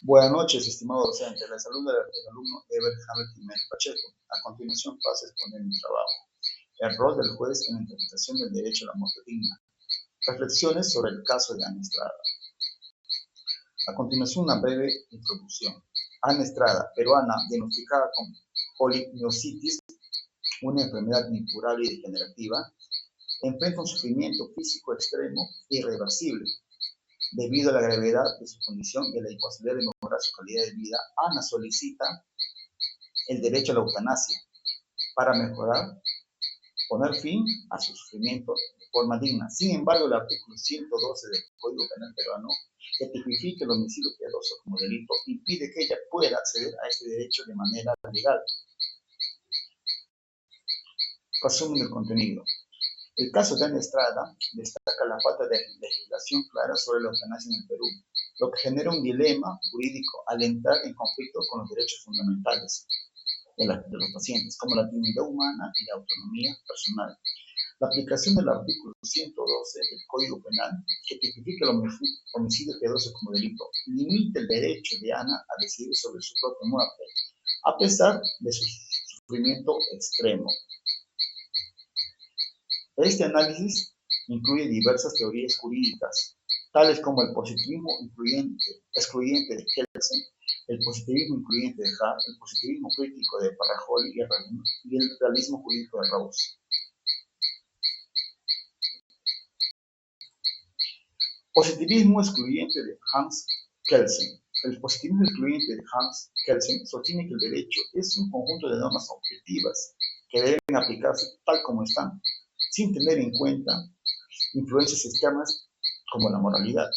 Buenas noches, estimado docente. La saluda el alumno Ever Hamlet Jiménez Pacheco. A continuación paso a exponer mi trabajo. El rol del juez en la interpretación del derecho a la muerte digna. Reflexiones sobre el caso de Ana Estrada. A continuación, una breve introducción. Ana Estrada, peruana, diagnosticada con polimiositis, una enfermedad incurable y degenerativa, enfrenta un sufrimiento físico extremo e irreversible. Debido a la gravedad de su condición y a la imposibilidad de mejorar su calidad de vida, Ana solicita el derecho a la eutanasia para mejorar, poner fin a su sufrimiento de forma digna. Sin embargo, el artículo 112 del Código Penal peruano, que tipifica el homicidio piadoso como delito, impide que ella pueda acceder a este derecho de manera legal. Resumen del contenido. El caso de Ana Estrada destaca la falta de legislación clara sobre la eutanasia en el Perú, lo que genera un dilema jurídico al entrar en conflicto con los derechos fundamentales de los pacientes, como la dignidad humana y la autonomía personal. La aplicación del artículo 112 del Código Penal, que tipifica el homicidio piadoso como delito, limita el derecho de Ana a decidir sobre su propia muerte, a pesar de su sufrimiento extremo. Este análisis incluye diversas teorías jurídicas, tales como el positivismo excluyente de Kelsen, el positivismo incluyente de Hart, el positivismo crítico de Parrajoli y el realismo jurídico de Rawls. Positivismo excluyente de Hans Kelsen. El positivismo excluyente de Hans Kelsen sostiene que el derecho es un conjunto de normas objetivas que deben aplicarse tal como están, sin tener en cuenta influencias externas como la moralidad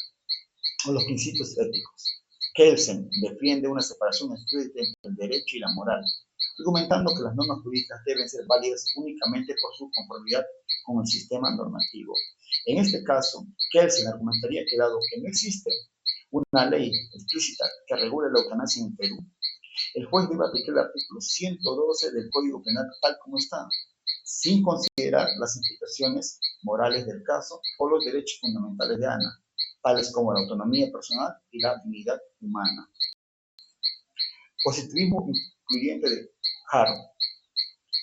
o los principios éticos. Kelsen defiende una separación estricta entre el derecho y la moral, argumentando que las normas jurídicas deben ser válidas únicamente por su conformidad con el sistema normativo. En este caso, Kelsen argumentaría que dado que no existe una ley explícita que regule la eutanasia en Perú, el juez debe aplicar el artículo 112 del Código Penal tal como está, sin considerar las implicaciones morales del caso o los derechos fundamentales de Ana, tales como la autonomía personal y la dignidad humana. Positivismo incluyente de Hart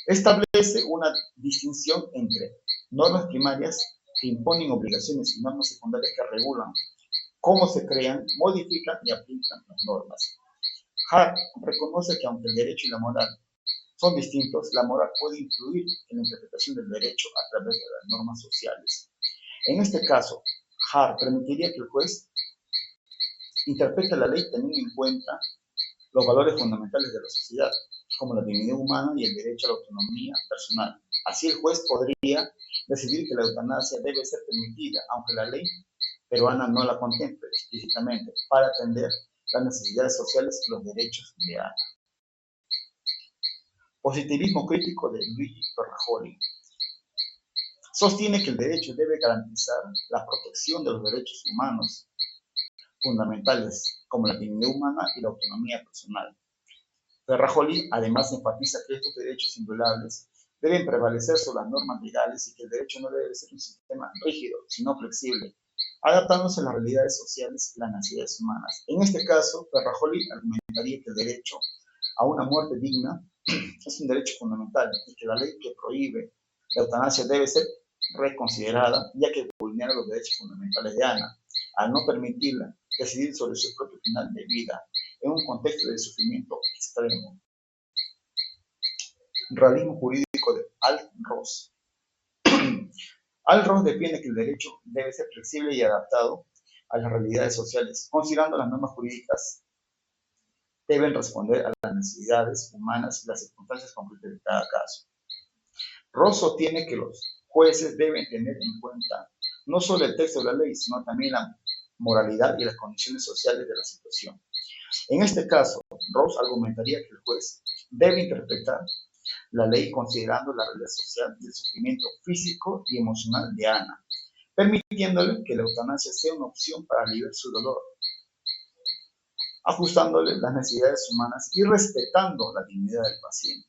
establece una distinción entre normas primarias que imponen obligaciones y normas secundarias que regulan cómo se crean, modifican y aplican las normas. Hart reconoce que aunque el derecho y la moral son distintos, la moral puede influir en la interpretación del derecho a través de las normas sociales. En este caso, Hart permitiría que el juez interprete la ley teniendo en cuenta los valores fundamentales de la sociedad, como la dignidad humana y el derecho a la autonomía personal. Así el juez podría decidir que la eutanasia debe ser permitida, aunque la ley peruana no la contemple explícitamente, para atender las necesidades sociales y los derechos de Ana. Positivismo crítico de Luigi Parrajoli sostiene que el derecho debe garantizar la protección de los derechos humanos fundamentales, como la dignidad humana y la autonomía personal. Parrajoli además enfatiza que estos derechos inviolables deben prevalecer sobre las normas legales y que el derecho no debe ser un sistema rígido, sino flexible, adaptándose a las realidades sociales y las necesidades humanas. En este caso, Parrajoli argumentaría que el derecho a una muerte digna es un derecho fundamental y que la ley que prohíbe la eutanasia debe ser reconsiderada, ya que vulnera los derechos fundamentales de Ana, al no permitirla decidir sobre su propio final de vida en un contexto de sufrimiento extremo. Realismo jurídico de Al Ross. Al Ross defiende que el derecho debe ser flexible y adaptado a las realidades sociales, considerando las normas jurídicas deben responder a las necesidades humanas y las circunstancias concretas de cada caso. Ross sostiene que los jueces deben tener en cuenta no solo el texto de la ley, sino también la moralidad y las condiciones sociales de la situación. En este caso, Ross argumentaría que el juez debe interpretar la ley considerando la realidad social del sufrimiento físico y emocional de Ana, permitiéndole que la eutanasia sea una opción para aliviar su dolor, ajustándole las necesidades humanas y respetando la dignidad del paciente.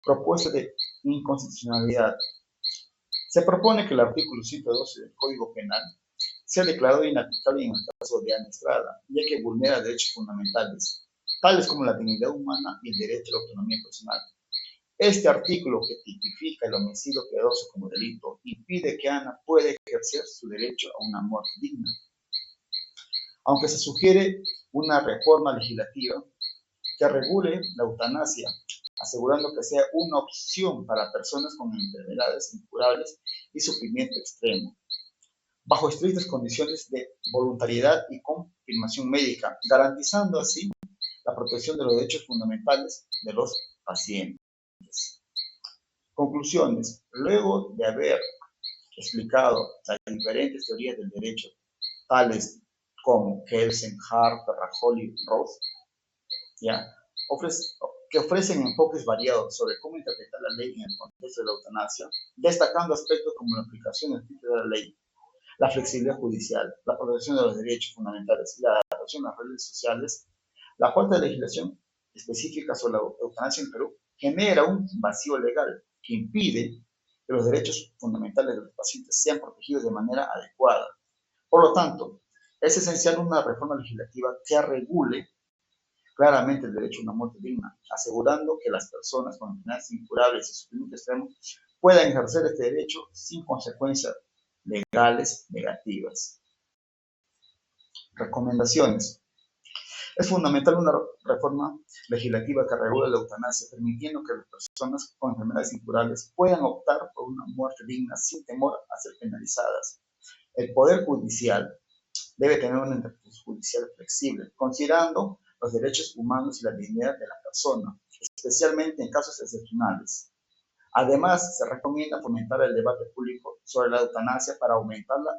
Propuesta de inconstitucionalidad. Se propone que el artículo 112 del Código Penal se ha declarado inaplicable en el caso de Ana Estrada, ya que vulnera derechos fundamentales, tales como la dignidad humana y el derecho a la autonomía personal. Este artículo, que tipifica el homicidio piadoso como delito, impide que Ana pueda ejercer su derecho a una muerte digna. Aunque se sugiere una reforma legislativa que regule la eutanasia, asegurando que sea una opción para personas con enfermedades incurables y sufrimiento extremo, bajo estrictas condiciones de voluntariedad y confirmación médica, garantizando así la protección de los derechos fundamentales de los pacientes. Conclusiones. Luego de haber explicado las diferentes teorías del derecho, tales como Kelsen, Harper, Rajol y Roth, que ofrecen enfoques variados sobre cómo interpretar la ley en el contexto de la eutanasia, destacando aspectos como la aplicación estricta de la ley, la flexibilidad judicial, la protección de los derechos fundamentales y la adaptación a las redes sociales. La falta de legislación específica sobre la eutanasia en Perú genera un vacío legal que impide que los derechos fundamentales de los pacientes sean protegidos de manera adecuada. Por lo tanto, es esencial una reforma legislativa que regule claramente el derecho a una muerte digna, asegurando que las personas con enfermedades incurables y sufrimiento extremo puedan ejercer este derecho sin consecuencias legales negativas. Recomendaciones. Es fundamental una reforma legislativa que regule la eutanasia, permitiendo que las personas con enfermedades incurables puedan optar por una muerte digna sin temor a ser penalizadas. El Poder Judicial debe tener una interpretación judicial flexible, considerando los derechos humanos y la dignidad de la persona, especialmente en casos excepcionales. Además, se recomienda fomentar el debate público sobre la eutanasia para aumentar la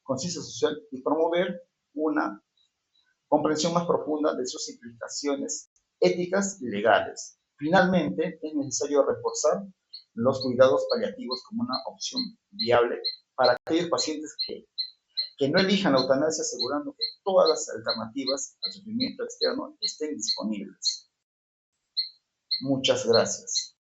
conciencia social y promover una comprensión más profunda de sus implicaciones éticas y legales. Finalmente, es necesario reforzar los cuidados paliativos como una opción viable para aquellos pacientes que no elijan la eutanasia, asegurando que todas las alternativas al sufrimiento externo estén disponibles. Muchas gracias.